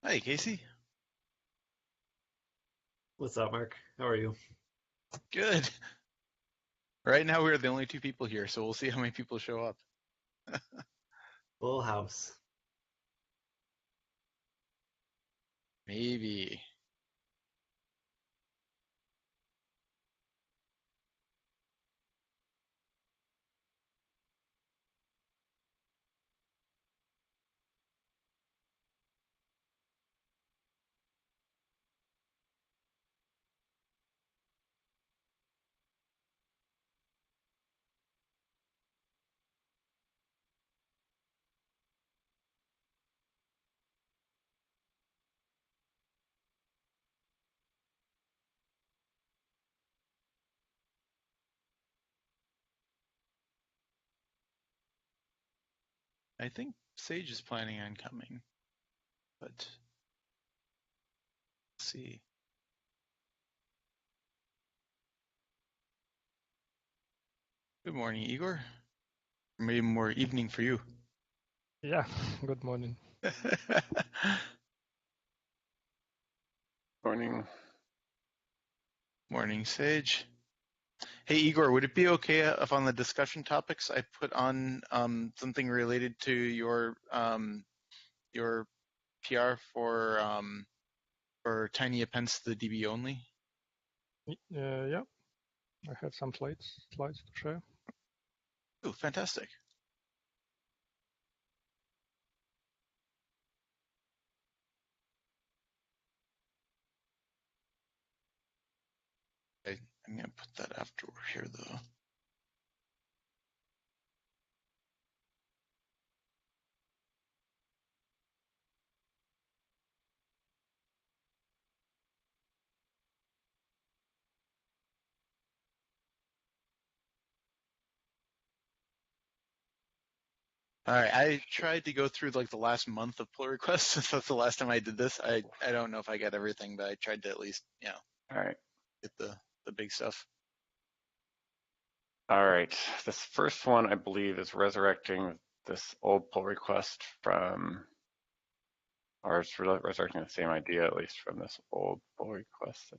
Hi, Casey. What's up, Mark? How are you? Good. Right now, we're the only two people here, so we'll see how many people show up. Full house. Maybe. I think Sage is planning on coming, but let's see. Good morning, Igor. Maybe more evening for you. Yeah, good morning. Morning. Morning, Sage. Hey, Igor, would it be okay if on the discussion topics I put on something related to your PR for tiny appends to the DB only? Yeah, I have some slides to share. Oh, fantastic. I'm going to put that after we're here, though. All right, I tried to go through like the last month of pull requests since that's the last time I did this. I don't know if I got everything, but I tried to at least, All right. get the big stuff. All right. This first one, I believe, is resurrecting this old pull request from, or it's resurrecting the same idea, at least from this old pull request.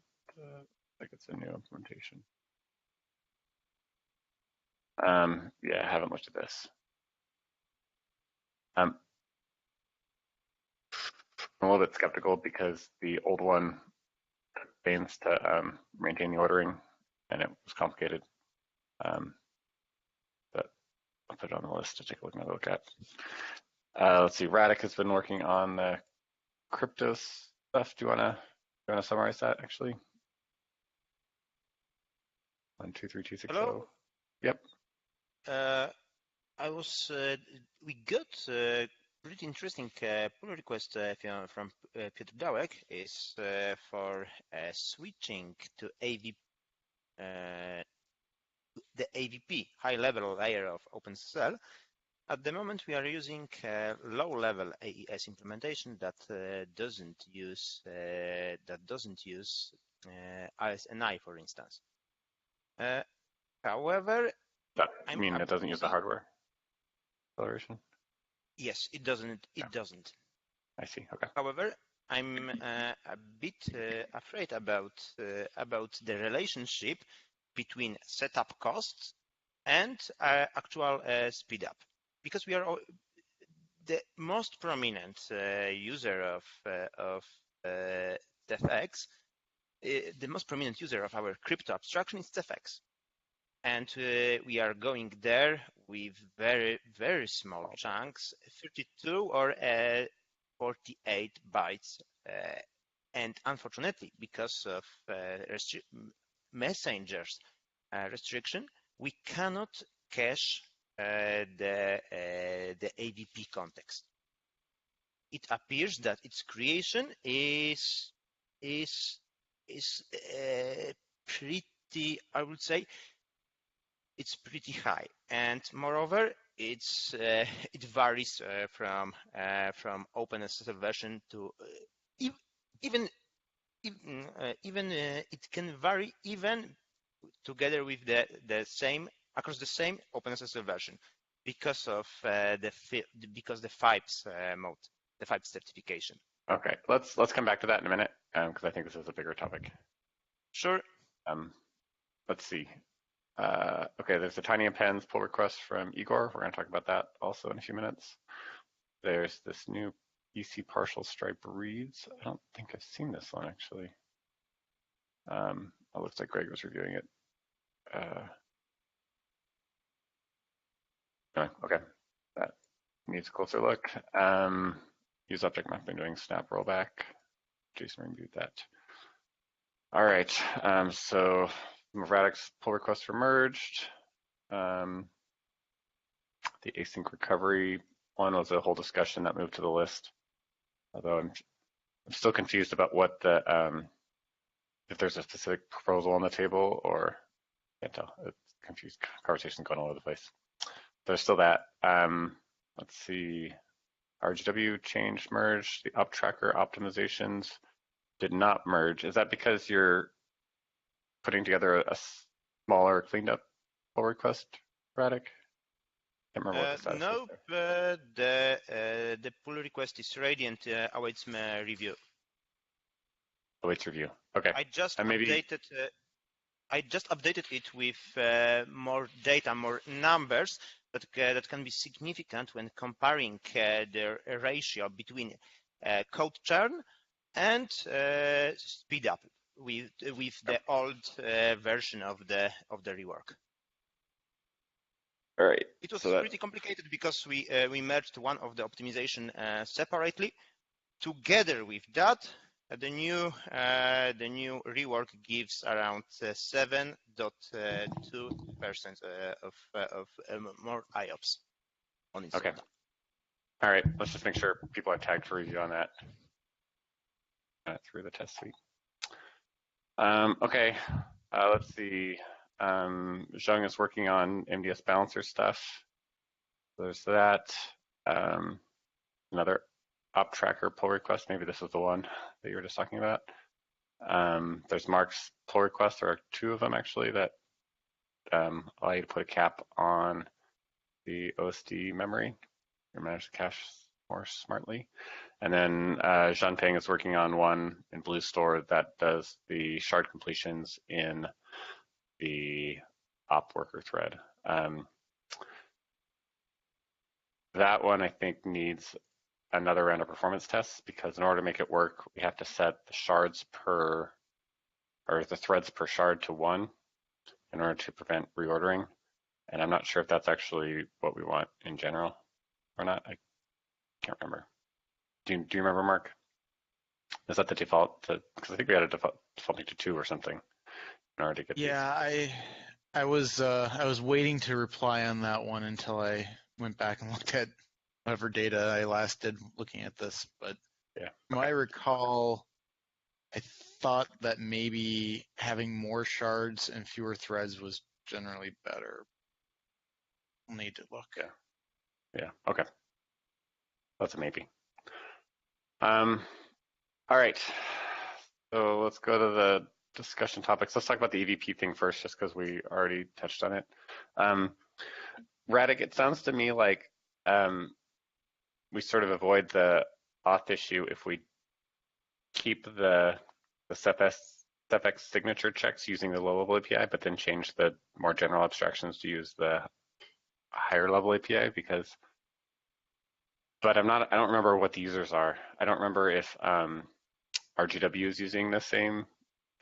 Like it's a new implementation. Yeah, I haven't looked at this. I'm a little bit skeptical because the old one aims to maintain the ordering, and it was complicated. But I'll put it on the list to take another look at. Let's see. Radic has been working on the crypto stuff. Do you wanna summarize that actually? 123260. Hello. Yep. Uh, I was we got pretty interesting pull request from Piotr Dałek is for switching to the AVP high level layer of OpenSSL. At the moment, we are using low level AES implementation that doesn't use RSNI, for instance. However, I mean, it doesn't use the hardware acceleration. Yes, it doesn't. It Yeah. doesn't. I see. Okay. However, I'm a bit afraid about the relationship between setup costs and actual speed up, because we are the most prominent user of CephX. The most prominent user of our crypto abstraction is CephX. And we are going there with very, very small chunks, 32 or 48 bytes. And unfortunately, because of messengers restriction, we cannot cache the AVP context. It appears that its creation is pretty, I would say, it's pretty high, and moreover, it varies from OpenSSL version to even it can vary even together with the same across the same OpenSSL version because of the FIPS mode, the FIPS certification. Okay, let's come back to that in a minute because I think this is a bigger topic. Sure. Let's see. Okay, there's a tiny appends pull request from Igor. We're going to talk about that also in a few minutes. There's this new EC partial stripe reads. I don't think I've seen this one actually. It looks like Greg was reviewing it. Okay, that needs a closer look. Use object mapping doing snap rollback. Jason reviewed that. All right, so Radix pull requests were merged. The async recovery one was a whole discussion that moved to the list. Although I'm still confused about what the if there's a specific proposal on the table or can't tell. It's confused. Conversation's going all over the place. There's still that. Let's see. RGW changed, merged. The up tracker optimizations did not merge. Is that because you're putting together a smaller cleaned up pull request, Radek? Can't remember what the status No, is there. the pull request is ready and awaits my review. Awaits review. Okay. I just And maybe updated it with more data, more numbers that can be significant when comparing the ratio between code churn and speed up with the old version of the rework. all right. It was So pretty complicated because we merged one of the optimization separately. Together with that, the new rework gives around 7.2% of more IOPS on its okay. data. All right. Let's just make sure people are tagged for review on that through the test suite. Okay. Let's see. Zheng is working on MDS balancer stuff. There's that. Another op tracker pull request. Maybe this is the one that you were just talking about. There's Mark's pull request. There are two of them actually that allow you to put a cap on the OSD memory or manage the cache more smartly. And then Zhanping is working on one in Blue Store that does the shard completions in the op worker thread. That one I think needs another round of performance tests because in order to make it work, we have to set the shards per, or the threads per shard to 1 in order to prevent reordering. And I'm not sure if that's actually what we want in general or not. I can't remember. Do you remember, Mark? Is that the default? Because I think we had a defaulting to 2 or something in order to get Yeah, these. I was waiting to reply on that one until I went back and looked at whatever data I last did looking at this. But Yeah. from what I recall, I thought that maybe having more shards and fewer threads was generally better. I'll need to look. Yeah. Okay. That's a maybe. All right. So let's go to the discussion topics. Let's talk about the EVP thing first, just because we already touched on it. Radek, it sounds to me like we sort of avoid the auth issue if we keep the Ceph signature checks using the low-level API, but then change the more general abstractions to use the higher-level API. But I don't remember what the users are. I don't remember if RGW is using the same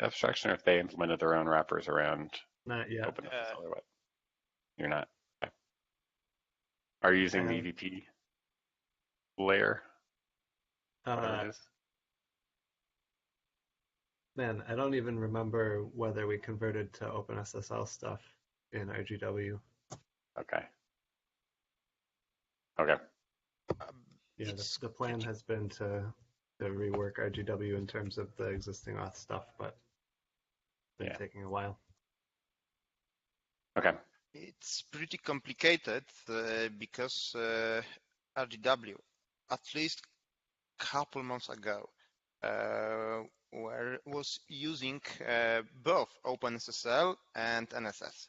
abstraction or if they implemented their own wrappers around Not yet. OpenSSL or what. You're not. Okay. Are you using the EVP layer? Whatever it is. Man, I don't even remember whether we converted to OpenSSL stuff in RGW. Okay. Okay. Yeah, the plan has been to rework RGW in terms of the existing auth stuff, but it's been taking a while. Okay. It's pretty complicated because RGW, at least a couple months ago, was using both OpenSSL and NSS.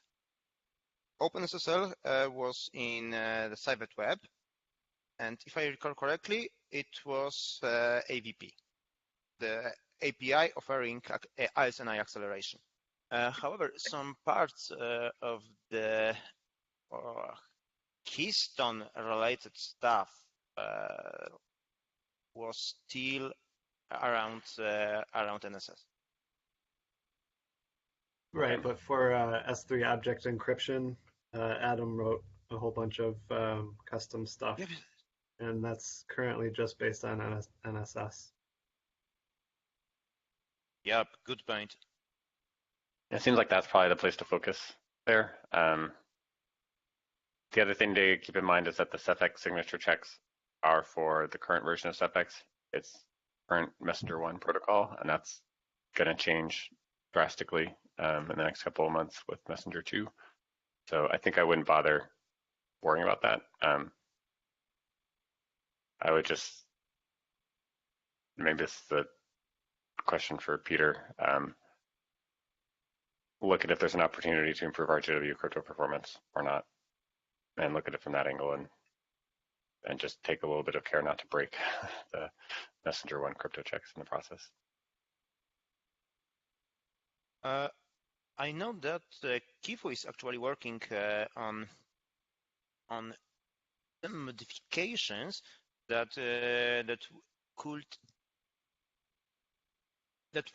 OpenSSL was in the Cyvet Web, And if I recall correctly, it was AVP, the API offering ISNI acceleration. However, some parts of the Keystone-related stuff was still around NSS. Right, but for S3 object encryption, Adam wrote a whole bunch of custom stuff, Yep. and that's currently just based on NSS. Yep, good point. It seems like that's probably the place to focus there. The other thing to keep in mind is that the Ceph signature checks are for the current version of Ceph. It's current Messenger 1 protocol, and that's going to change drastically in the next couple of months with Messenger 2. So I think I wouldn't bother worrying about that. I would just, maybe this is the question for Peter, look at if there's an opportunity to improve RGW crypto performance or not, and look at it from that angle, and just take a little bit of care not to break the Messenger 1 crypto checks in the process. I know that Kifo is actually working on some modifications that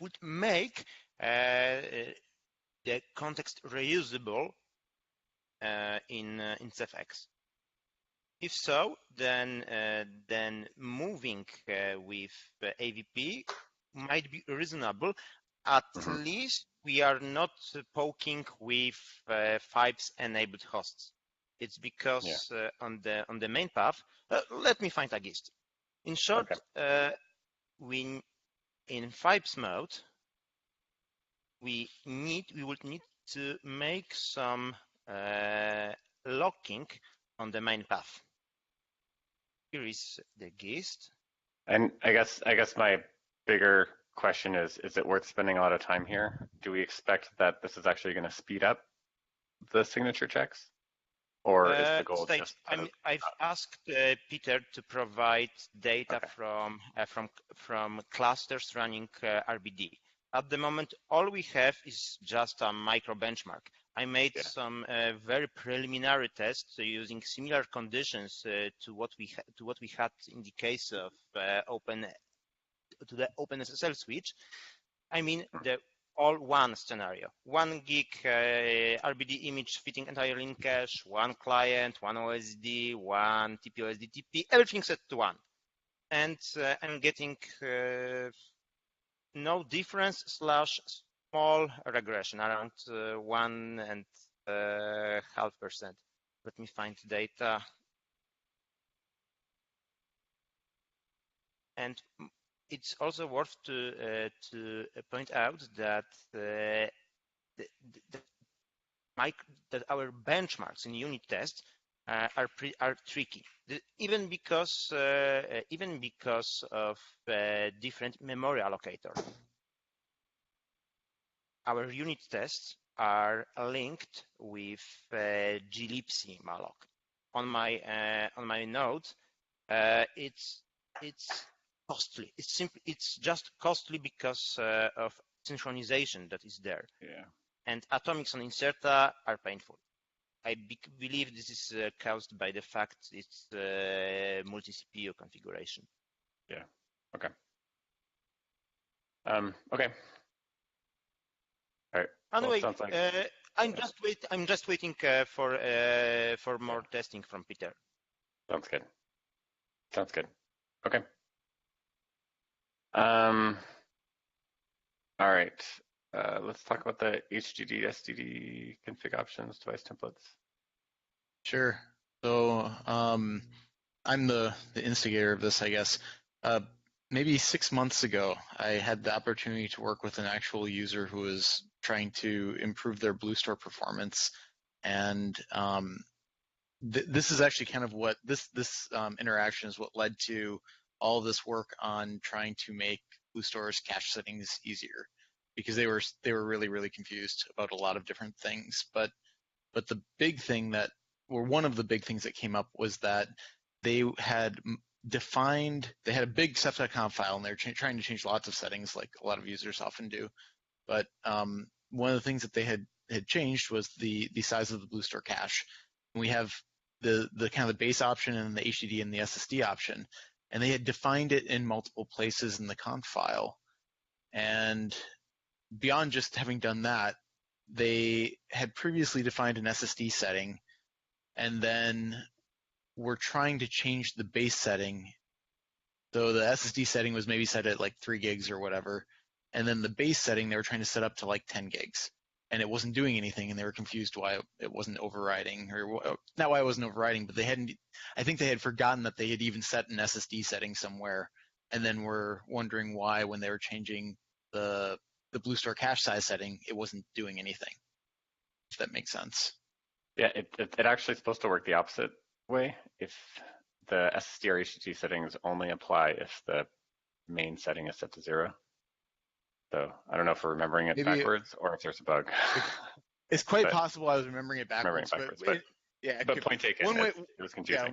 would make the context reusable in Ceph. If so, then moving with AVP might be reasonable. At least we are not poking with FIPS enabled hosts. It's because on the main path, let me find a gist. In short, we in FIPS mode, we would need to make some locking on the main path. Here is the gist. And I guess my bigger question is it worth spending a lot of time here? Do we expect that this is actually going to speed up the signature checks? Or is the goal just I've asked Peter to provide data from clusters running RBD. At the moment, all we have is just a micro benchmark. I made some very preliminary tests using similar conditions to what we had in the case of the OpenSSL switch. I mean the all one scenario: 1 gig RBD image fitting entirely in cache, one client, one OSD, one TP-OSD-TP, everything set to 1, and I'm getting no difference / small regression around 1.5%. Let me find data. And it's also worth to point out that that our benchmarks in unit tests are tricky, even because of different memory allocator. Our unit tests are linked with glibc malloc. On my node, it's costly. It's just costly because of synchronization that is there. Yeah. And atomics on Incerta are painful. I believe this is caused by the fact it's multi-CPU configuration. Yeah. Okay. Okay. All right. Anyway, well, like, I'm just waiting for more testing from Peter. Sounds good. Sounds good. Okay. All right. Let's talk about the HDD, SDD config options, device templates. Sure. So I'm the instigator of this, I guess. Maybe 6 months ago, I had the opportunity to work with an actual user who was trying to improve their BlueStore performance, and this is actually kind of what this interaction is what led to all this work on trying to make BlueStore's cache settings easier, because they were really confused about a lot of different things. But the big thing that, or one of the big things that came up was that they had defined, they had a big Ceph.conf file, and they're trying to change lots of settings, like a lot of users often do. But one of the things that they had changed was the size of the blue store cache. And we have the kind of the base option and the HDD and the SSD option, and they had defined it in multiple places in the conf file. And beyond just having done that, they had previously defined an SSD setting, and then were trying to change the base setting. So the SSD setting was maybe set at like 3 gigs or whatever, and then the base setting they were trying to set up to like 10 gigs, and it wasn't doing anything, and they were confused why it wasn't overriding, or not why it wasn't overriding, but I think they had forgotten that they had even set an SSD setting somewhere, and then were wondering why when they were changing the blue store cache size setting, it wasn't doing anything, if that makes sense. Yeah, it actually is supposed to work the opposite way. If the SSD or HDD settings only apply if the main setting is set to 0. So I don't know if we're remembering it Maybe backwards or if there's a bug. it's quite But possible I was remembering it backwards. Yeah, but point taken. One way, it was confusing. yeah,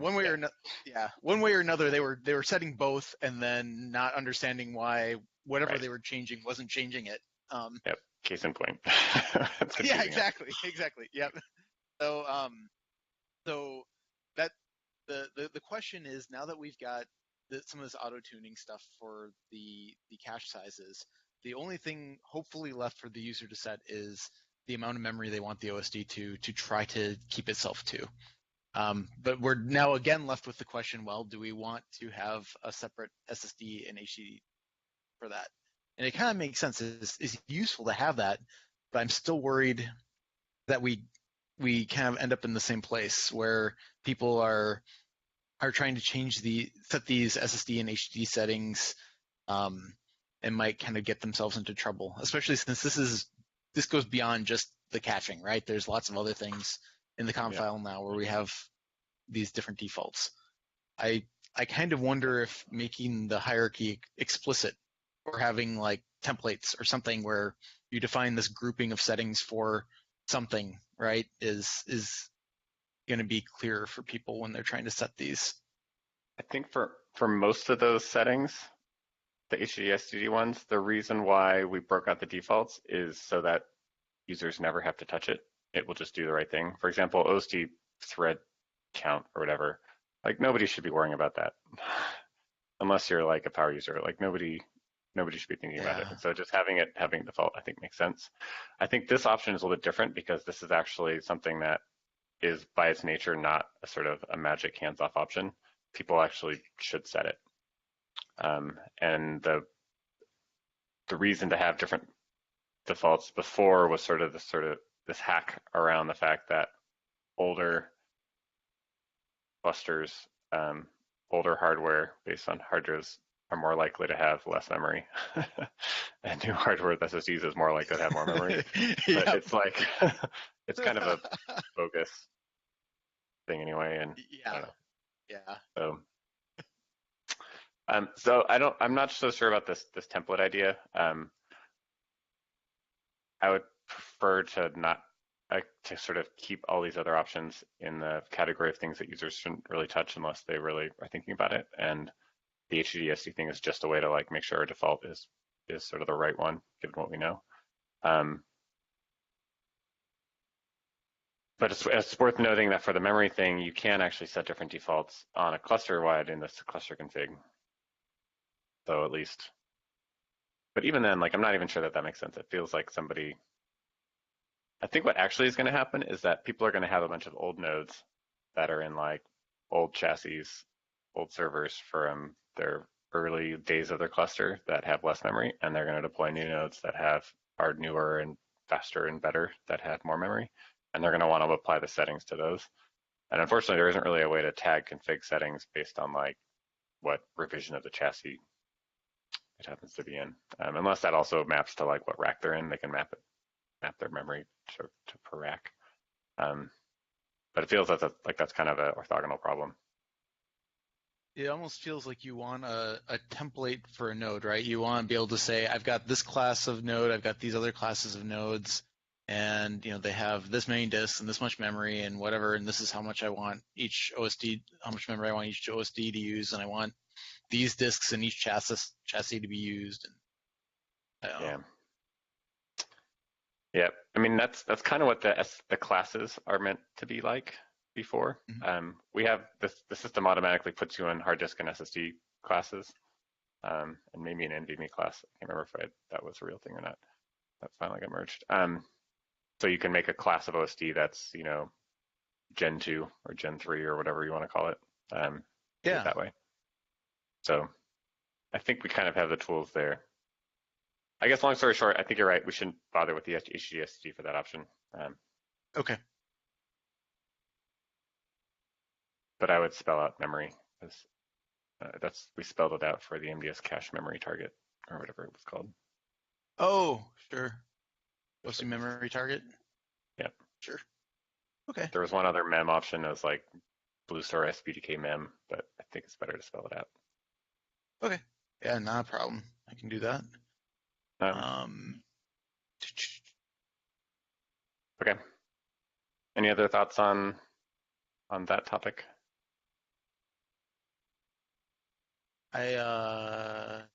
one way or another, they were setting both, and then not understanding why whatever Right. they were changing wasn't changing it. Yep. Case in point. Yeah, exactly. Yep. So so that the question is, now that we've got some of this auto tuning stuff for the cache sizes, the only thing hopefully left for the user to set is the amount of memory they want the OSD to try to keep itself to. But we're now again left with the question, well, do we want to have a separate SSD and HDD for that? And it kind of makes sense. It's useful to have that, but I'm still worried that we kind of end up in the same place where people are trying to set these SSD and HDD settings, and might kind of get themselves into trouble, especially since this goes beyond just the caching, right? There's lots of other things in the conf file now where we have these different defaults. I kind of wonder if making the hierarchy explicit, or having like templates or something where you define this grouping of settings for something, right, is going to be clearer for people when they're trying to set these. I think for most of those settings, the HDD, SSD ones, the reason why we broke out the defaults is so that users never have to touch it. It will just do the right thing. For example, OSD thread count or whatever, like nobody should be worrying about that unless you're like a power user. Like nobody should be thinking about it. And so just having default, I think makes sense. I think this option is a little bit different because this is actually something that is by its nature not a sort of a magic hands-off option. People actually should set it. And the reason to have different defaults before was sort of this hack around the fact that older clusters, older hardware based on hard drives are more likely to have less memory, and new hardware with SSDs is more likely to have more memory. But it's like it's kind of a bogus thing anyway, and I don't know. So I'm not so sure about this template idea. I would prefer to not to sort of keep all these other options in the category of things that users shouldn't really touch unless they really are thinking about it. And the HDD SD thing is just a way to like make sure our default is sort of the right one, given what we know. But it's worth noting that for the memory thing, you can actually set different defaults on a cluster-wide in this cluster config. So at least, but even then, like I'm not even sure that makes sense. It feels like I think what actually is going to happen is that people are going to have a bunch of old nodes that are in like old chassis, old servers from their early days of their cluster that have less memory, and they're going to deploy new nodes that are newer and faster and better that have more memory, and they're going to want to apply the settings to those. And unfortunately, there isn't really a way to tag config settings based on like what revision of the chassis it happens to be in, unless that also maps to like what rack they're in. They can map their memory to per rack. But it feels like that's kind of an orthogonal problem. It almost feels like you want a template for a node, right? You want to be able to say, I've got this class of node, I've got these other classes of nodes, and they have this many disks and this much memory and whatever, and this is how much I want each OSD, how much memory I want each OSD to use, and I want these disks in each chassis to be used. And I don't know. Yeah. I mean, that's kind of what the classes are meant to be like before. Mhm. We have the system automatically puts you in hard disk and SSD classes, and maybe an NVMe class. I can't remember if that was a real thing or not. That finally got merged. So you can make a class of OSD that's Gen 2 or Gen 3 or whatever you want to call it. Yeah. That way. So I think we kind of have the tools there. I guess long story short, I think you're right. We shouldn't bother with the HDSD for that option. Okay. But I would spell out memory because we spelled it out for the MDS cache memory target or whatever it was called. Oh, sure. OSD memory target. Yep. Sure. Okay. There was one other mem option that was like BlueStar SPDK mem, but I think it's better to spell it out. Okay. Yeah, not a problem. I can do that. Okay. Any other thoughts on that topic? Yeah,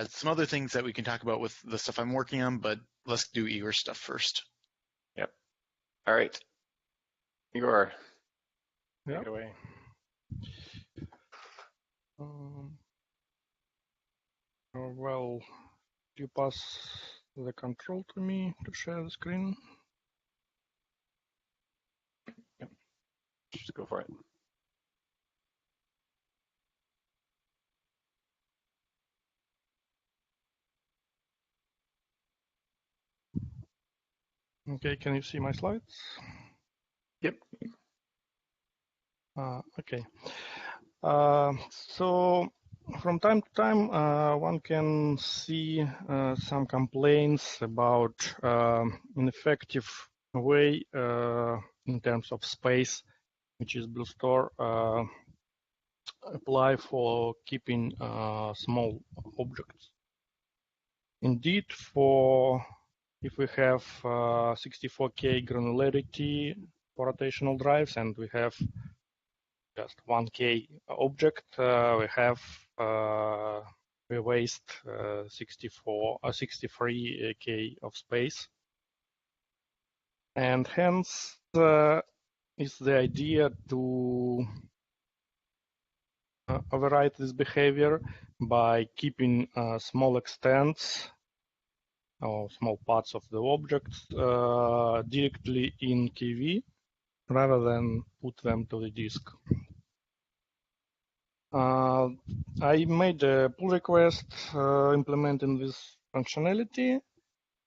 some other things that we can talk about with the stuff I'm working on, but let's do Igor's stuff first. Yep. All right. Igor, Yeah. take it away. Well, you pass the control to me to share the screen. Yep. Just go for it. Okay, can you see my slides? Yep. Okay. So from time to time, one can see some complaints about ineffective way in terms of space, which is BlueStore apply for keeping small objects. Indeed, if we have 64K granularity for rotational drives and we have just 1K object, we waste 63K of space, and hence is the idea to override this behavior by keeping small extents or small parts of the object directly in KV rather than put them to the disk. I made a pull request implementing this functionality,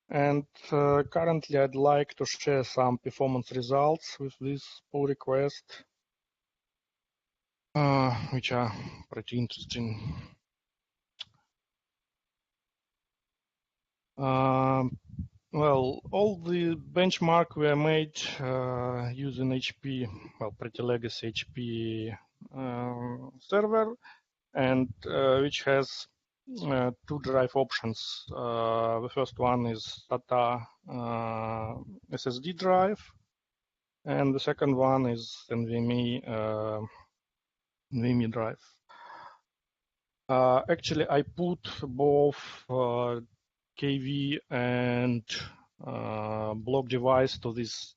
and currently I'd like to share some performance results with this pull request, which are pretty interesting. Well, all the benchmark were made using HP, well, pretty legacy HP server, and which has two drive options. The first one is SATA SSD drive, and the second one is NVMe drive. Actually, I put both KV and block device to these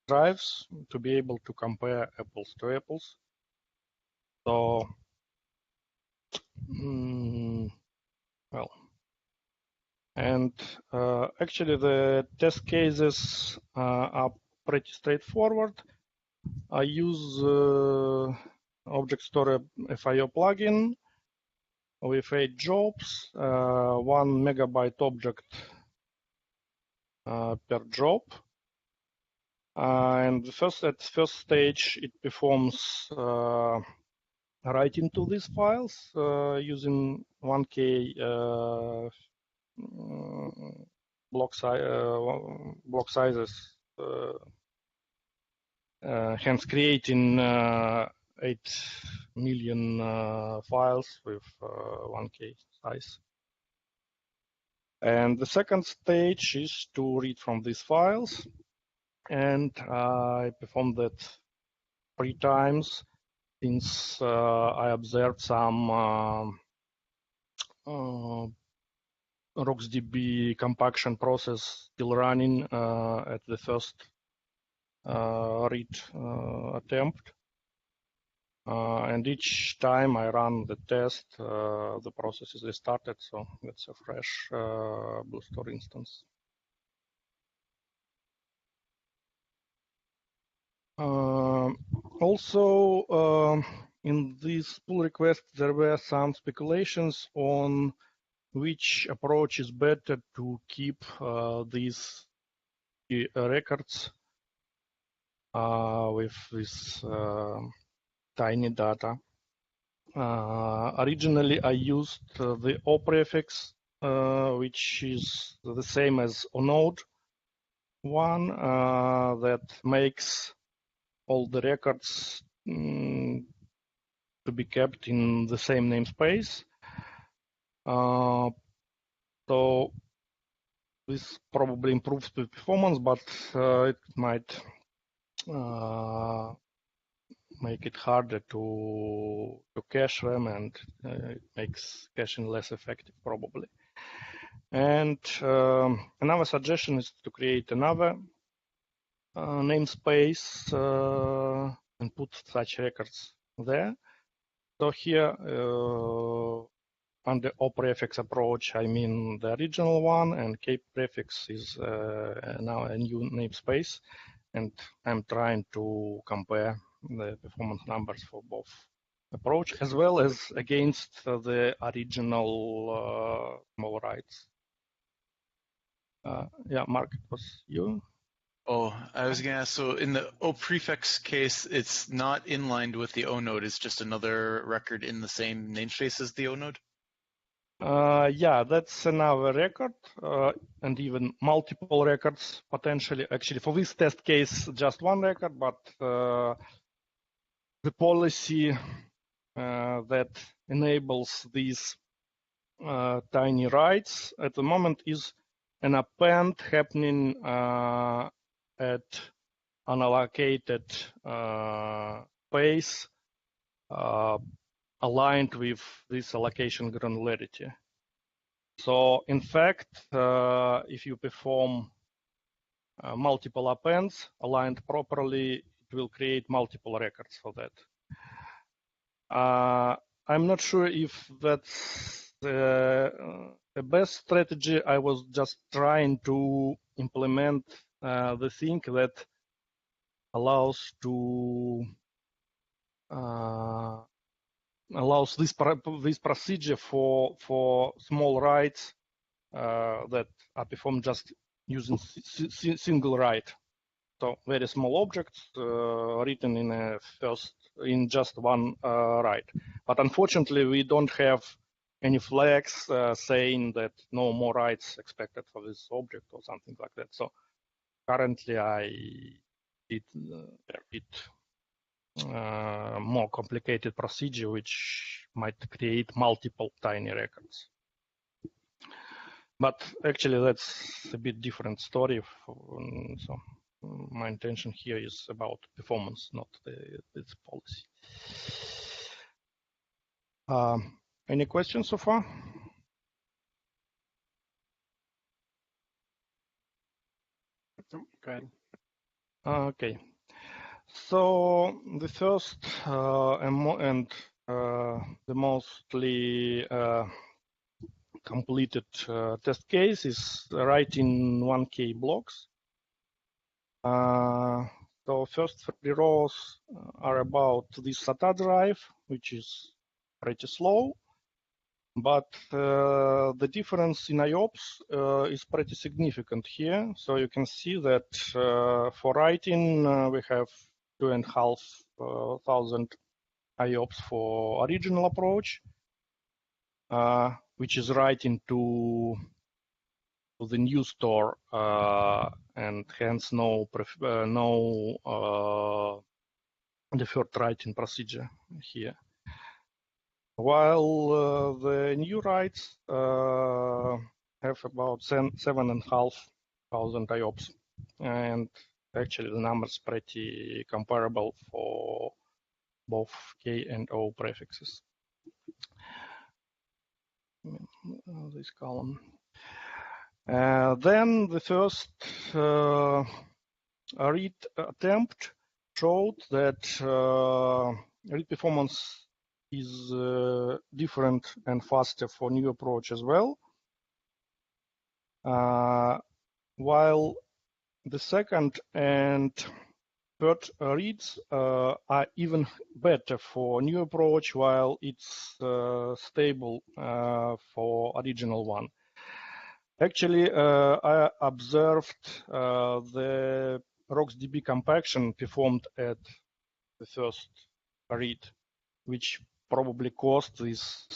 drives to be able to compare apples to apples. So, well, and actually the test cases are pretty straightforward. I use Object Store FIO plugin with 8 jobs, 1 megabyte object per job. And at first stage, it performs writing to these files using 1K block sizes, hence creating 8 million files with 1K size. And the second stage is to read from these files. And I performed that 3 times since I observed some RocksDB compaction process still running at the first read attempt. And each time I run the test, the process is restarted, so it's a fresh Blue Store instance. Also, in this pull request, there were some speculations on which approach is better to keep these records with this tiny data. Originally, I used the O prefix, which is the same as onode one, that makes all the records to be kept in the same namespace. So this probably improves the performance, but it might make it harder to cache them, and it makes caching less effective probably. And another suggestion is to create another namespace and put such records there. So here, under O prefix approach, I mean the original one, and K prefix is now a new namespace, and I'm trying to compare the performance numbers for both approach as well as against the original small writes. Yeah, Mark, it was you. Oh, I was going to ask, so in the O prefix case, it's not inlined with the O node, it's just another record in the same namespace as the O node? Yeah, that's another record, and even multiple records potentially. Actually, for this test case, just one record, but the policy that enables these tiny writes at the moment is an append happening at unallocated space aligned with this allocation granularity. So in fact, if you perform multiple appends aligned properly, it will create multiple records for that. I'm not sure if that's the best strategy. I was just trying to implement the thing that allows this procedure for small writes that are performed just using single write. So very small objects written in just one write. But unfortunately, we don't have any flags saying that no more writes expected for this object or something like that. So currently, I did a bit more complicated procedure, which might create multiple tiny records. But actually, that's a bit different story. So my intention here is about performance, not its policy. Any questions so far? Go ahead. Okay. So the first and the mostly completed test case is writing 1K blocks. So first 3 rows are about this SATA drive, which is pretty slow, but the difference in IOPS is pretty significant here. So you can see that for writing, we have 2,500 IOPS for original approach, which is writing to the new store, and hence no deferred writing procedure here. While the new writes have about 7,500 IOPS, and actually the numbers pretty comparable for both K and O prefixes. This column. Then the first read attempt showed that read performance is different and faster for new approach as well, while the second and third reads are even better for new approach, while it's stable for original one. Actually, I observed the RocksDB compaction performed at the first read, which probably caused this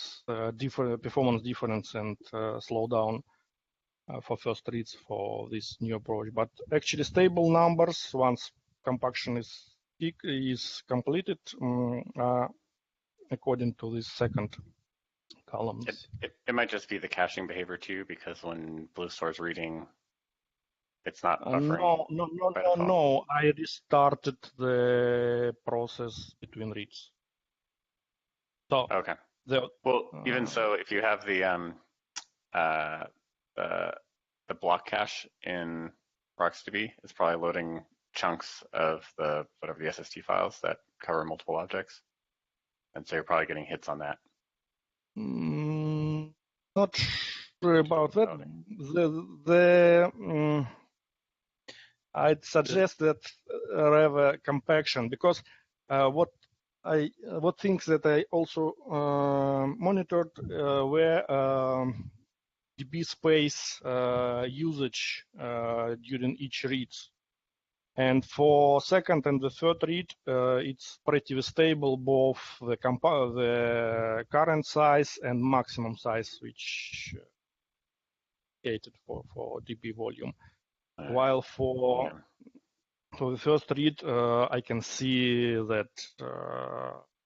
different performance difference and slowdown for first reads for this new approach. But actually, stable numbers once compaction is completed according to this second column. It might just be the caching behavior too, because when BlueStore is reading, it's not buffering. No. I restarted the process between reads. So okay. Well, even so, if you have the block cache in RocksDB, it's probably loading chunks of the SST files that cover multiple objects, and so you're probably getting hits on that. Not sure about that. I'd suggest that rather compaction, because what things that I also monitored were DB space usage during each reads. And for second and the third read, it's pretty stable, both the current size and maximum size, which created for DB volume. While for the first read, I can see that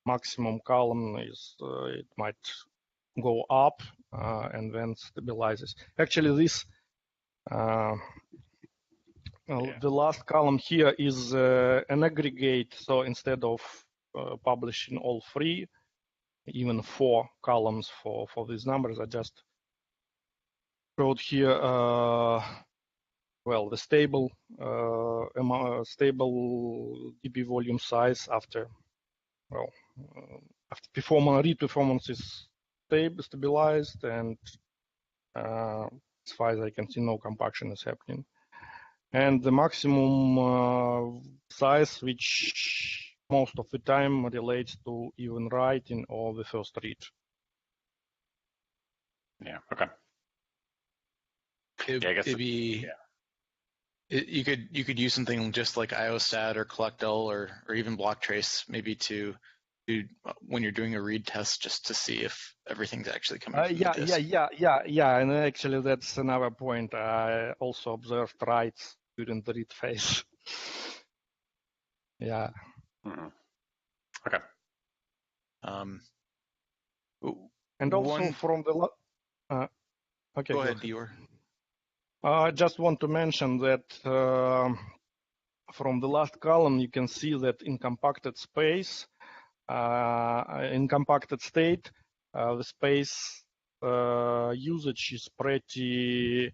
maximum column is it might go up and then stabilizes. Actually, this the last column here is an aggregate. So instead of publishing all three, even 4 columns for these numbers, I just wrote here well, the stable DB volume size after read performance is stabilized, and as far as I can see, no compaction is happening. And the maximum size, which most of the time relates to even writing or the first read. Yeah. Okay. I guess you could use something just like IOStat or collectl or even block trace maybe to do when you're doing a read test, just to see if everything's actually coming from the disk. Yeah, and actually that's another point. I also observed writes during the read phase. Yeah. Mm-hmm. Okay. And also from the okay. Go ahead, Dior. I just want to mention that from the last column, you can see that in compacted space, in compacted state, the space usage is pretty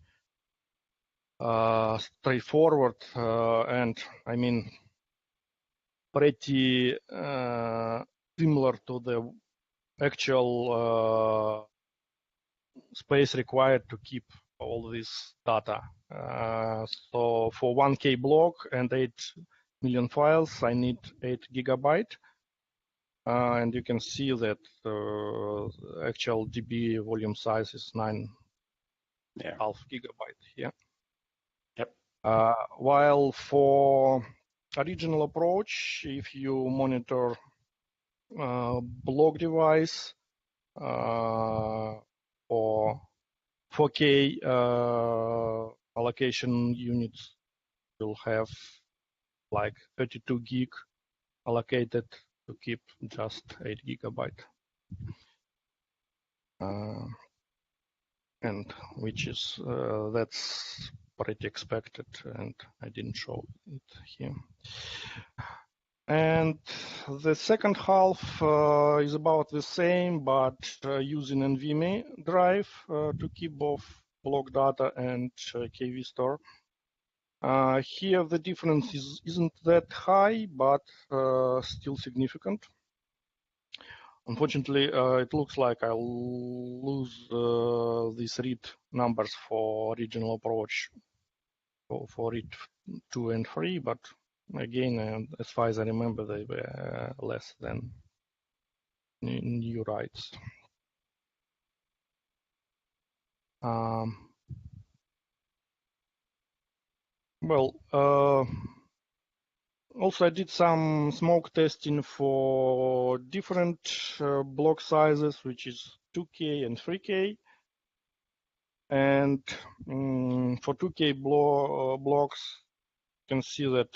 straightforward, and I mean pretty similar to the actual space required to keep all this data. So for 1K block and 8 million files, I need 8 gigabyte. And you can see that actual DB volume size is 9.5 gigabyte here. Yep. While for original approach, if you monitor block device or 4K allocation units, will have like 32 gig allocated to keep just 8 gigabyte. and which is that's pretty expected, and I didn't show it here. And the second half is about the same, but using NVMe drive to keep both block data and KV store. Here the difference isn't that high, but still significant. Unfortunately, it looks like I'll lose these read numbers for original approach for read 2 and 3, but again, as far as I remember, they were less than new writes. Also, I did some smoke testing for different block sizes, which is 2K and 3K. And for 2K blocks, you can see that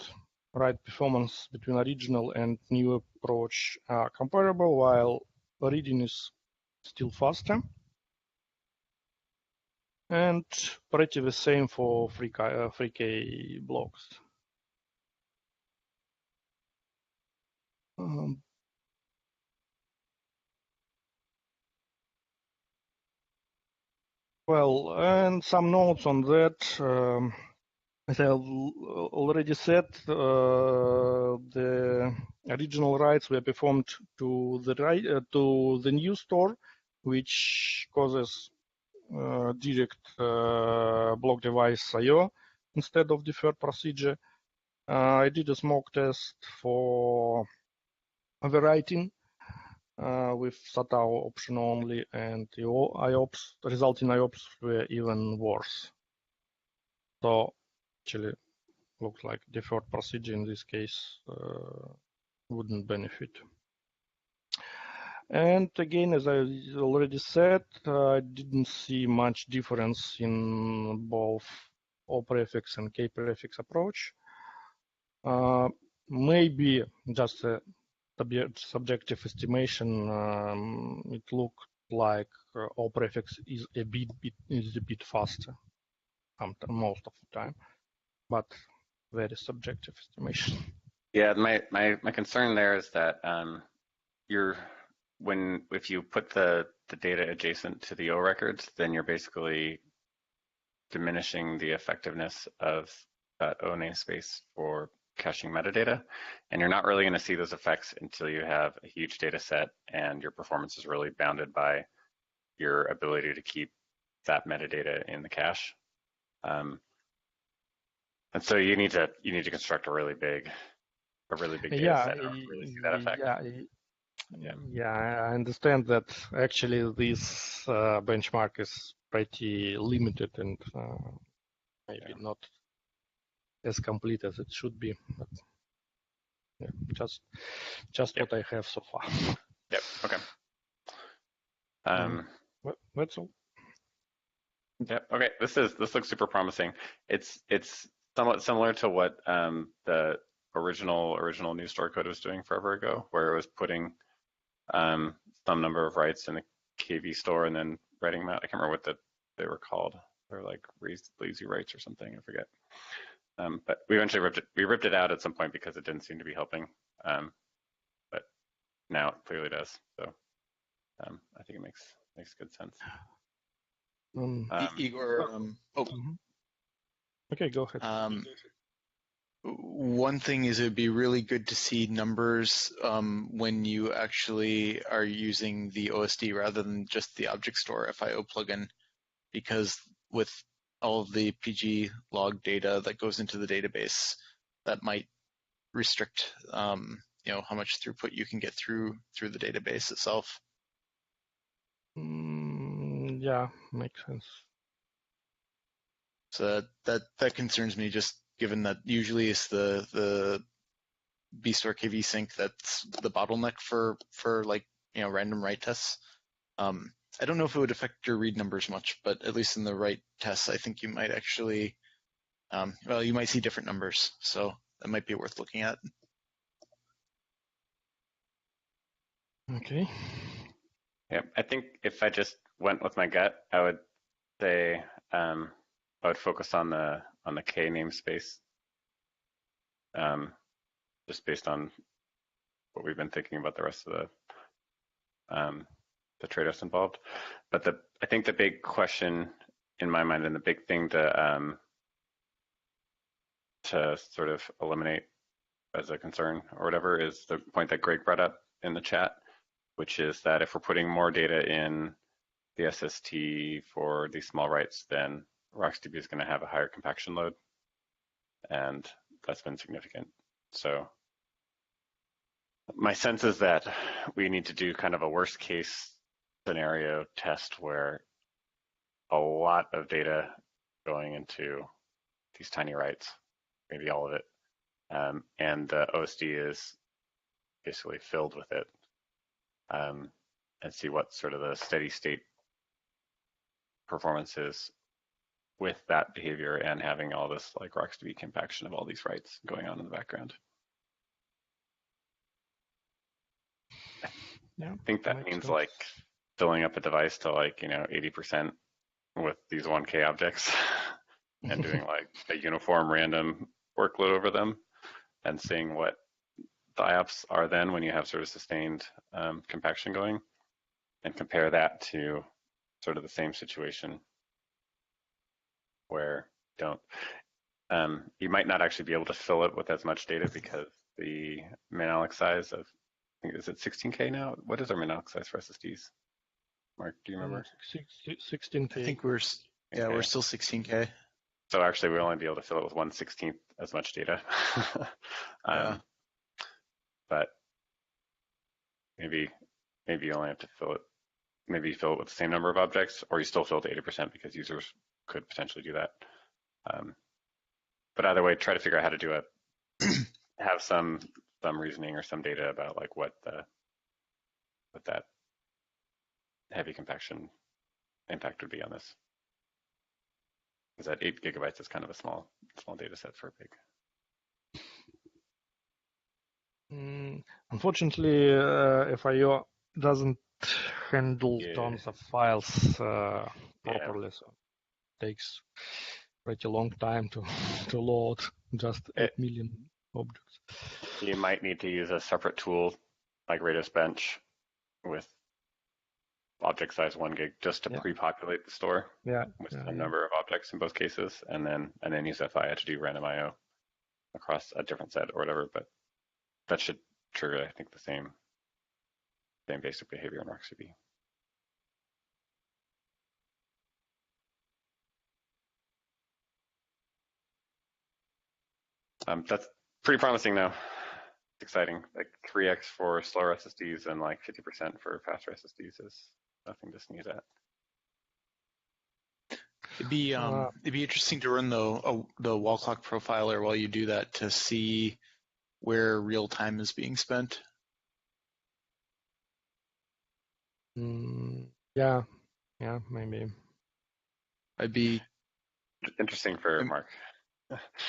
write performance between original and new approach are comparable, while reading is still faster. And pretty the same for 3K blocks. Well, and some notes on that. As I already said, the original writes were performed to the new store, which causes direct block device I/O instead of deferred procedure. I did a smoke test for overwriting with SATA option only, and the IOPS, resulting IOPS were even worse. So actually, looks like deferred procedure in this case wouldn't benefit. And again, as I already said, I didn't see much difference in both O prefix and K prefix approach. Maybe just a subjective estimation, it looked like O prefix is a bit faster most of the time, but very subjective estimation. Yeah, my concern there is that if you put the data adjacent to the O records, then you're basically diminishing the effectiveness of that O namespace for caching metadata, and you're not really going to see those effects until you have a huge data set and your performance is really bounded by your ability to keep that metadata in the cache. And so you need to construct a really big data set to really see that effect. Yeah, I understand that actually this benchmark is pretty limited and maybe not as complete as it should be. But yeah, just what I have so far. Yep. Okay. That's all. Yep. Okay. This looks super promising. It's somewhat similar to what the original new store code was doing forever ago, where it was putting some number of writes in the KV store and then writing them out. I can't remember what they were called. They're like lazy writes or something. I forget. But we eventually ripped it out at some point because it didn't seem to be helping. But now it clearly does. So I think it makes good sense. Igor, Okay, go ahead. One thing is it'd be really good to see numbers when you actually are using the OSD rather than just the object store FIO plugin, because with all of the PG log data that goes into the database, that might restrict how much throughput you can get through the database itself. Yeah, makes sense. So that concerns me, just given that usually it's the bstore KV sync that's the bottleneck for like random write tests. I don't know if it would affect your read numbers much, but at least in the write tests, I think you might actually, you might see different numbers. So that might be worth looking at. Okay. Yeah, I think if I just went with my gut, I would say I would focus on the K namespace, just based on what we've been thinking about the rest of the trade-offs involved. But I think the big question in my mind and the big thing to sort of eliminate as a concern or whatever is the point that Greg brought up in the chat, which is that if we're putting more data in the SST for these small writes, then RocksDB is going to have a higher compaction load, and that's been significant. So my sense is that we need to do kind of a worst case scenario test where a lot of data going into these tiny writes, maybe all of it, and the OSD is basically filled with it, and see what sort of the steady state performance is with that behavior and having all this like RocksDB compaction of all these writes going on in the background. Yeah, I think that means sense. like filling up a device to like 80% with these 1K objects and doing like a uniform random workload over them and seeing what the IOPS are then when you have sort of sustained compaction going, and compare that to sort of the same situation where you might not actually be able to fill it with as much data because the min-alloc size of, I think, is it 16K now? What is our min-alloc size for SSDs? Mark, do you remember? 16K. I think we're we're still 16K. So actually, we'll only be able to fill it with 1/16 as much data. But maybe you only have to fill it. Maybe you fill it with the same number of objects, or you still fill it to 80% because users could potentially do that. But either way, try to figure out how to do it. Have some reasoning or some data about like what that heavy compaction impact would be on this. Because that 8 gigabytes is kind of a small data set for a big. Unfortunately, FIO doesn't handle tons of files properly, so it takes pretty long time to load just 8 million objects. You might need to use a separate tool like Radius Bench with object size 1 gig just to pre-populate the store with some number of objects in both cases, and then use FI to do random IO across a different set or whatever. But that should trigger, I think, the same basic behavior in RocksDB. That's pretty promising now. It's exciting. Like 3x for slower SSDs and like 50% for faster SSDs is nothing to sneeze at. It'd be interesting to run the wall clock profiler while you do that to see where real time is being spent. Yeah, maybe. I'd be interesting for Mark.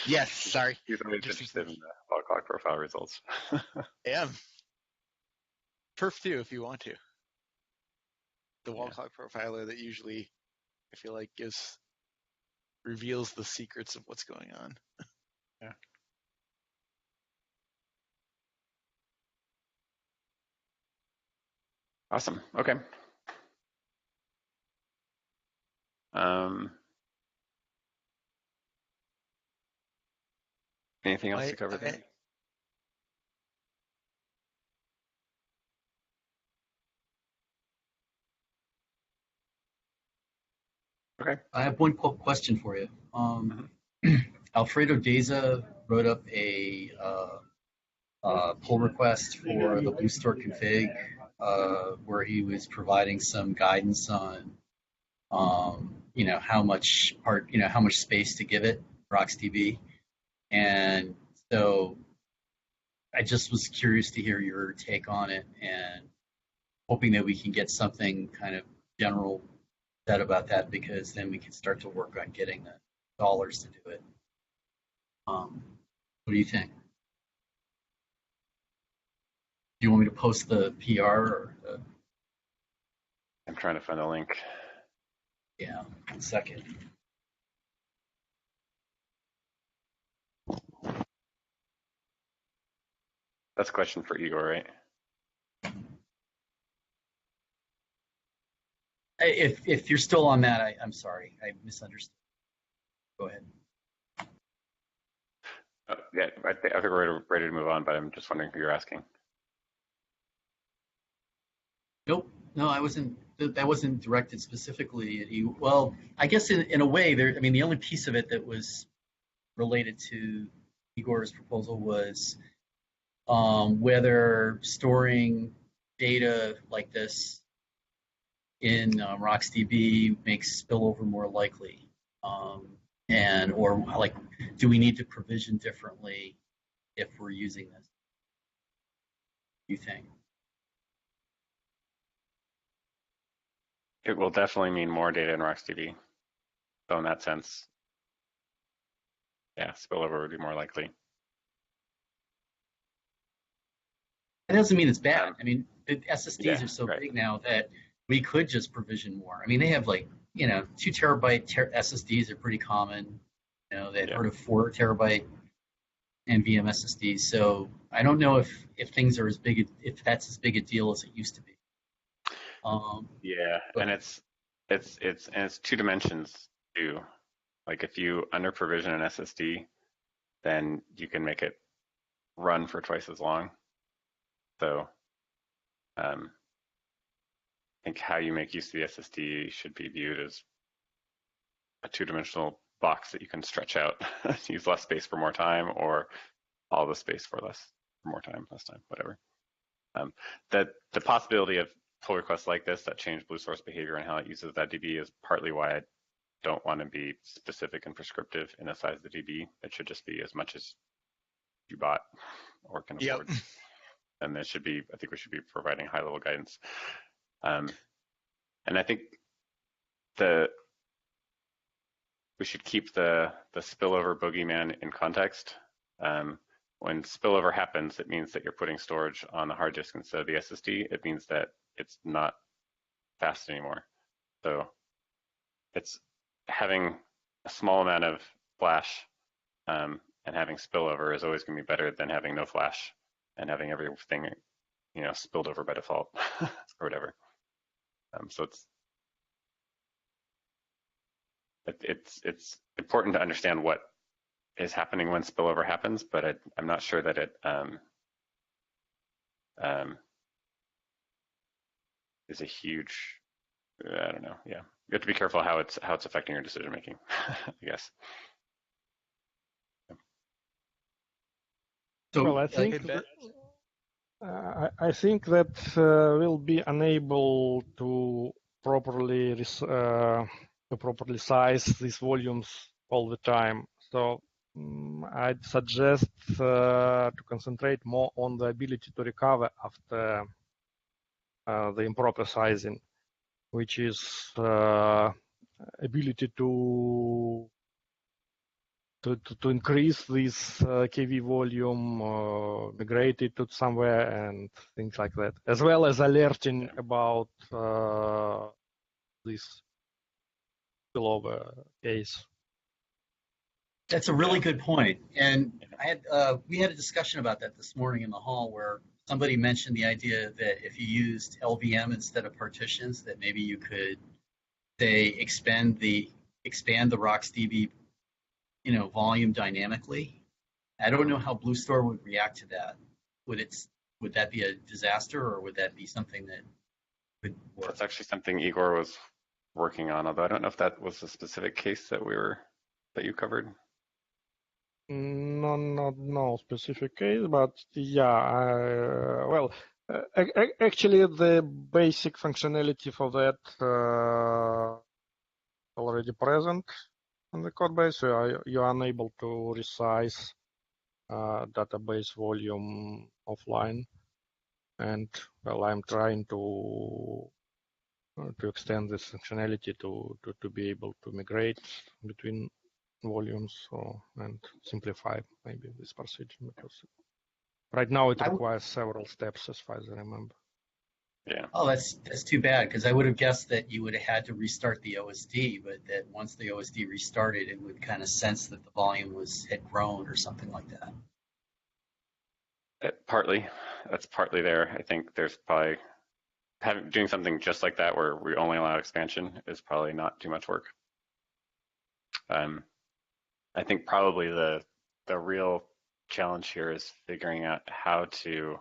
Yes, sorry. He's always interested in the wall clock profile results. Yeah. Perf too, if you want to. The wall clock profiler that usually, I feel like, reveals the secrets of what's going on. Yeah. Awesome. Okay. Anything else to cover there? Okay. I have one quick question for you. Alfredo Deza wrote up a pull request for the BlueStore config, where he was providing some guidance on, how much space to give it, RocksDB, and so I just was curious to hear your take on it, and hoping that we can get something kind of general said about that, because then we can start to work on getting the dollars to do it. What do you think? Do you want me to post the PR or? I'm trying to find the link. Yeah, 1 second. That's a question for Igor, right? If you're still on that, I'm sorry, I misunderstood. Go ahead. Yeah, I think we're ready to move on, but I'm just wondering who you're asking. Nope, no, I wasn't. That wasn't directed specifically at you. Well, I guess in a way, there. I mean, the only piece of it that was related to Igor's proposal was whether storing data like this in RocksDB makes spillover more likely, and or like, do we need to provision differently if we're using this? You think? It will definitely mean more data in RocksDB. So in that sense, yeah, spillover would be more likely. It doesn't mean it's bad. I mean, the SSDs Yeah, are so right. big now that we could just provision more. I mean, they have like, 2 terabyte SSDs are pretty common. They've Yeah. heard of 4 terabyte NVMe SSDs. So I don't know if things are as big, if that's as big a deal as it used to be. Yeah, but- and it's 2 dimensions too. Like if you under provision an SSD, then you can make it run for twice as long. So I think how you make use of the SSD should be viewed as a 2-dimensional box that you can stretch out, use less space for more time, or all the space for more time, less time, whatever. That the possibility of pull requests like this that change blue source behavior and how it uses that DB is partly why I don't want to be specific and prescriptive in the size of the DB. It should just be as much as you bought or can afford. Yep. And I think we should be providing high level guidance. And I think we should keep the spillover boogeyman in context. When spillover happens, it means that you're putting storage on the hard disk instead of the SSD. It means that it's not fast anymore. So it's having a small amount of flash and having spillover is always going to be better than having no flash and having everything, spilled over by default or whatever. So it's important to understand what is happening when spillover happens, but I'm not sure that it is a huge. I don't know. Yeah, you have to be careful how it's affecting your decision making. I guess. So well, I think that we'll be unable to properly size these volumes all the time. So I'd suggest to concentrate more on the ability to recover after the improper sizing, which is ability to increase this KV volume, migrate it to somewhere, and things like that, as well as alerting about this spillover case. That's a really good point. And we had a discussion about that this morning in the hall where somebody mentioned the idea that if you used LVM instead of partitions, that maybe you could, say, expand the RocksDB volume dynamically. I don't know how BlueStore would react to that. Would that be a disaster, or would that be something that could work? That's actually something Igor was working on, although I don't know if that was a specific case that you covered. No specific case, but yeah, actually the basic functionality for that already present in the code base. So you are unable to resize database volume offline, and well, I'm trying to extend this functionality to be able to migrate between volumes and simplify maybe this procedure, because right now it requires several steps as far as I remember. Yeah. Oh, that's too bad because I would have guessed that you would have had to restart the OSD, but that once the OSD restarted, it would kind of sense that the volume had grown or something like that. Partly, that's partly there. I think there's probably doing something just like that where we only allow expansion is probably not too much work. I think probably the real challenge here is figuring out how to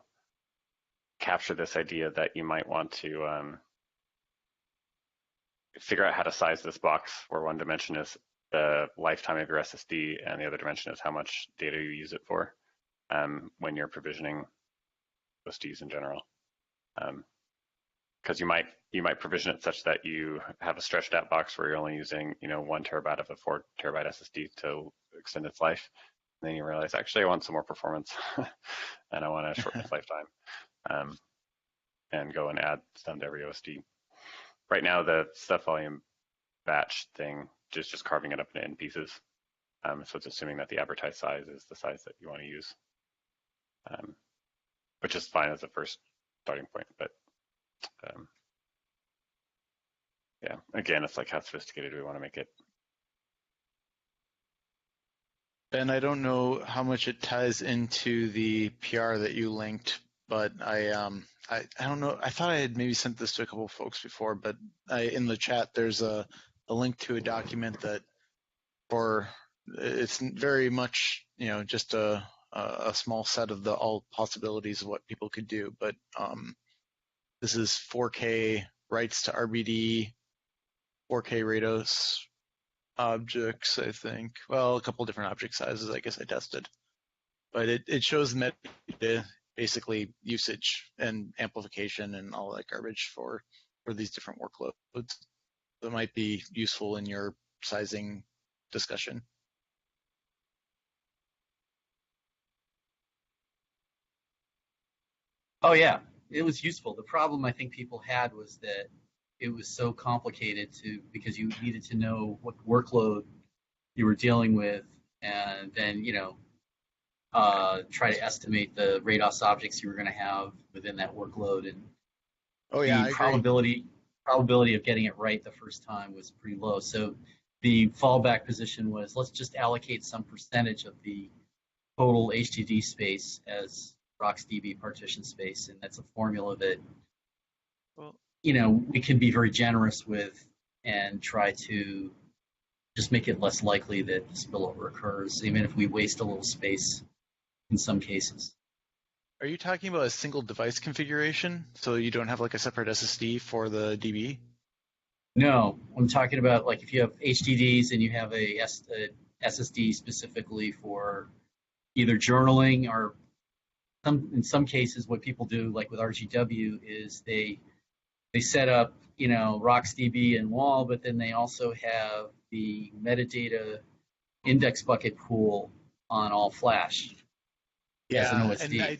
capture this idea that you might want to figure out how to size this box where one dimension is the lifetime of your SSD and the other dimension is how much data you use it for when you're provisioning OSDs in general. Because you might provision it such that you have a stretched out box where you're only using 1 terabyte of a 4 terabyte SSD to extend its life. And then you realize actually I want some more performance and I want to shorten its lifetime and go and add some to every OSD. Right now the stuff volume batch thing just carving it up into n pieces. So it's assuming that the advertised size is the size that you want to use, which is fine as a first starting point. But yeah, again, it's like how sophisticated do we want to make it? Ben, I don't know how much it ties into the PR that you linked, but I don't know. I thought I had maybe sent this to a couple of folks before, but in the chat there's a link to a document that it's very much just a small set of all possibilities of what people could do, but this is 4K writes to RBD, 4K Rados objects, I think. Well, a couple different object sizes, I guess I tested. But it shows metadata, basically usage and amplification and all that garbage for these different workloads. That might be useful in your sizing discussion. Oh yeah, it was useful. The problem I think people had was that it was so complicated because you needed to know what workload you were dealing with, and then try to estimate the Rados objects you were going to have within that workload, and Oh yeah, the I agree. probability of getting it right the first time was pretty low. So the fallback position was let's just allocate some percentage of the total HDD space as RocksDB partition space, and that's a formula that Well, we can be very generous with and try to just make it less likely that spillover occurs, even if we waste a little space in some cases. are you talking about a single device configuration, so you don't have like a separate SSD for the DB? No, I'm talking about like if you have HDDs and you have a SSD specifically for either journaling or in some cases what people do like with RGW is they set up RocksDB and WAL, but then they also have the metadata index bucket pool on all flash as an Yeah, OSD,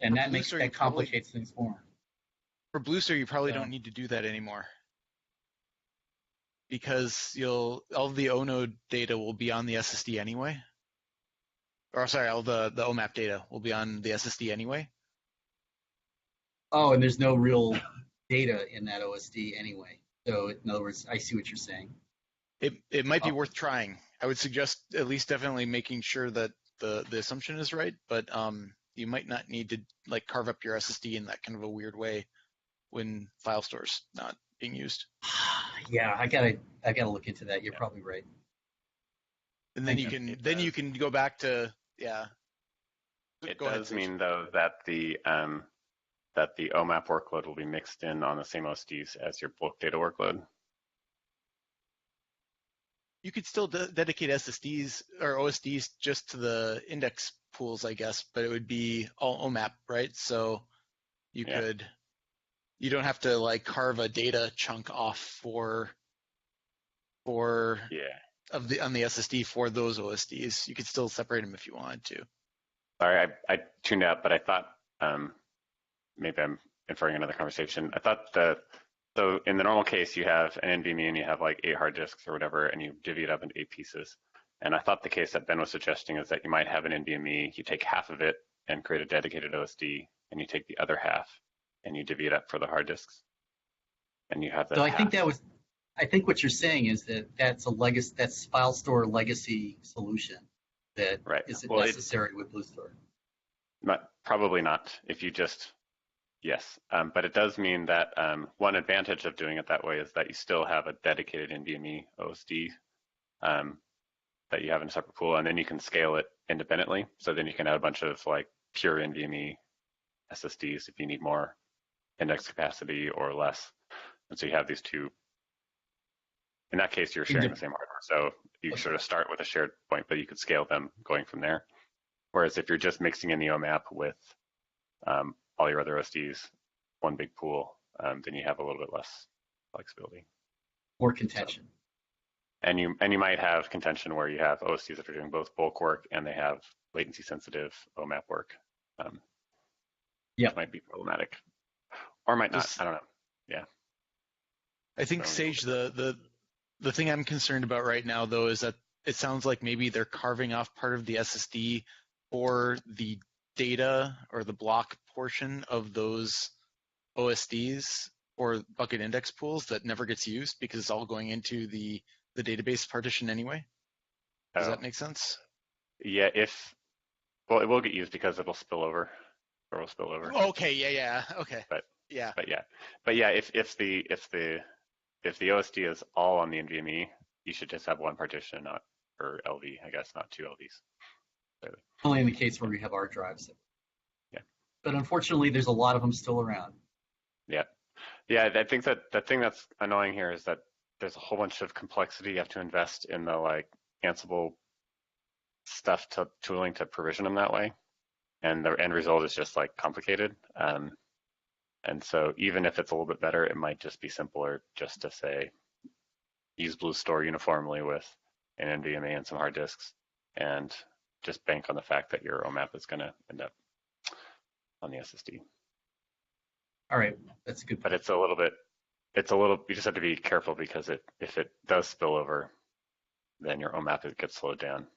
and for that Bluestar, complicates things more. for Bluestar, you probably So, don't need to do that anymore because all the ONode data will be on the SSD anyway. Or sorry, all the OMAP data will be on the SSD anyway. oh, and there's no real data in that OSD anyway. So in other words, I see what you're saying. It might be Oh, worth trying. I would suggest at least definitely making sure that the assumption is right, but you might not need to like carve up your SSD in that kind of a weird way when file store's not being used. yeah, I gotta look into that. You're probably right. And then you It can go back to It Go ahead, does Sage. mean though that the OMAP workload will be mixed in on the same OSDs as your bulk data workload. You could still dedicate SSDs or OSDs just to the index pools, I guess, but it would be all OMAP, right? So you don't have to like carve a data chunk off for Yeah. on the SSD for those OSDs. You could still separate them if you wanted to. Sorry, I tuned out, but I thought maybe I'm inferring another conversation. I thought so in the normal case you have an NVMe and you have like 8 hard disks or whatever, and you divvy it up into 8 pieces. And I thought the case that Ben was suggesting is that you might have an NVMe, you take half of it and create a dedicated OSD, and you take the other half and you divvy it up for the hard disks, and you have the So I think path. I think what you're saying is that that's file store legacy solution that Right. isn't Well, necessary with BlueStore. probably not if you just, yes. But it does mean that one advantage of doing it that way is that you still have a dedicated NVMe OSD that you have in a separate pool, and then you can scale it independently. So then you can add a bunch of like pure NVMe SSDs if you need more index capacity or less. And so you have these two. In that case, you're sharing the same hardware. So you sort of start with a shared point, but you could scale them going from there. Whereas if you're just mixing in the OMAP with all your other OSDs, one big pool, then you have a little bit less flexibility. More contention. So, and you might have contention where you have OSDs that are doing both bulk work and they have latency sensitive OMAP work. Which might be problematic, or might not. I don't know. Yeah. I think Sage, the thing I'm concerned about right now, though, is that it sounds like maybe they're carving off part of the SSD for the data or the block portion of those OSDs or bucket index pools that never gets used because it's all going into the database partition anyway. Does that make sense? Yeah, well, it will get used because it'll spill over, or will spill over. Okay, yeah, okay. But yeah, if the OSD is all on the NVMe, you should just have one partition, not per LV, I guess, not two LVs. Clearly. Only in the case where we have our drives. Yeah. But unfortunately, there's a lot of them still around. Yeah. I think that the thing that's annoying here is that there's a whole bunch of complexity you have to invest in the like Ansible stuff tooling to provision them that way. And the end result is just like complicated. And so even if it's a little bit better, it might just be simpler just to say, use BlueStore uniformly with an NVMe and some hard disks, and just bank on the fact that your OMAP is going to end up on the SSD. All right, that's a good point. But you just have to be careful because if it does spill over, then your OMAP gets slowed down.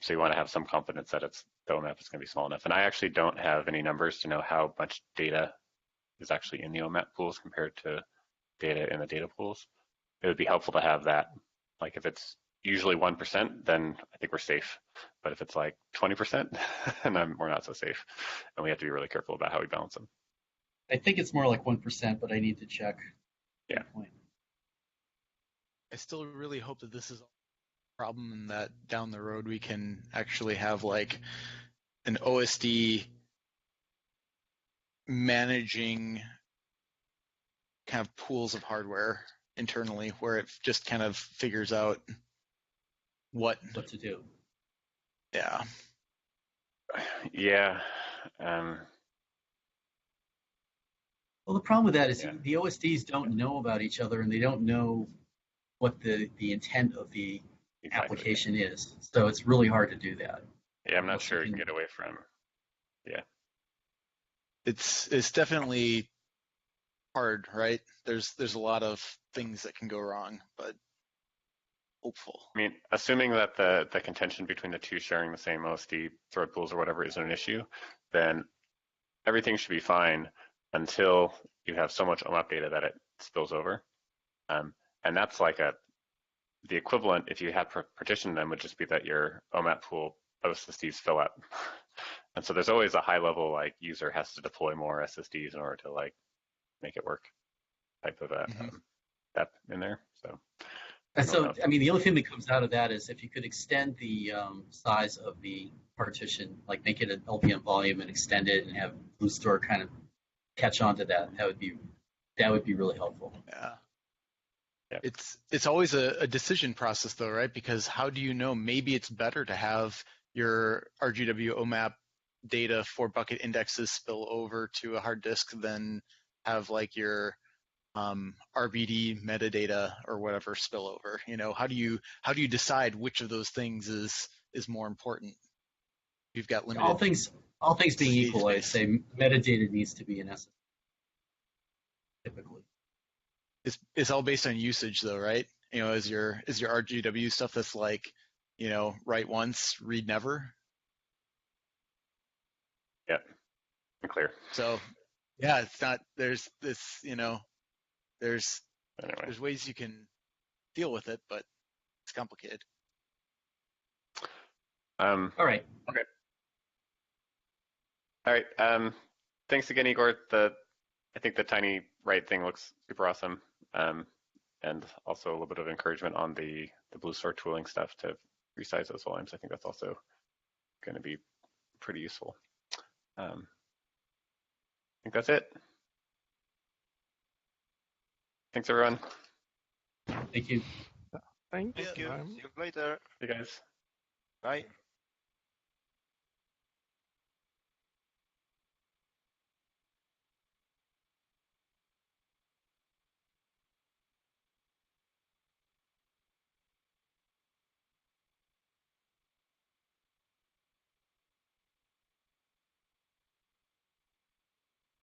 So you want to have some confidence that the OMAP is going to be small enough. And I actually don't have any numbers to know how much data is actually in the OMAP pools compared to data in the data pools. It would be helpful to have that. Like if it's usually 1%, then I think we're safe. But if it's like 20%, then we're not so safe. And we have to be really careful about how we balance them. I think it's more like 1%, but I need to check. Yeah. I still really hope that this is a problem and that down the road we can actually have like an OSD managing kind of pools of hardware internally where it just kind of figures out what to do. Yeah. Yeah. Well, the problem with that is the OSDs don't know about each other and they don't know what the intent of the application is. So it's really hard to do that. Yeah, I'm not sure you can get away from. Yeah. It's definitely hard, right? There's a lot of things that can go wrong, but hopeful. I mean, assuming that the contention between the two sharing the same OSD thread pools or whatever isn't an issue, then everything should be fine until you have so much OMAP data that it spills over. And that's like the equivalent, if you had partitioned them, would just be that your OMAP pool SSDs fill up. And so there's always a high level, like user has to deploy more SSDs in order to like make it work type of step in there. So I mean, the only thing that comes out of that is if you could extend the size of the partition, like make it an LPM volume and extend it and have BlueStore kind of catch on to that, that would be really helpful. Yeah. It's always a decision process though, right? Because how do you know? Maybe it's better to have your RGW OMAP data for bucket indexes spill over to a hard disk than have like your RBD metadata or whatever spill over. You know, how do you decide which of those things is more important? You've got limited. All things being equal, I'd say metadata needs to be in SSD typically. It's all based on usage though, right? You know, is your RGW stuff that's like, you know, write once, read never? Yeah. clear. So yeah, it's not, there's this, there's Anyway, ways you can deal with it, but it's complicated. All right. Okay. All right. Thanks again, Igor. I think the tiny right thing looks super awesome. And also a little bit of encouragement on the blue store tooling stuff to resize those volumes. I think that's also going to be pretty useful. I think that's it. Thanks, everyone. Thank you. Thank you. Thank you. Bye. See you later. See you guys. Bye.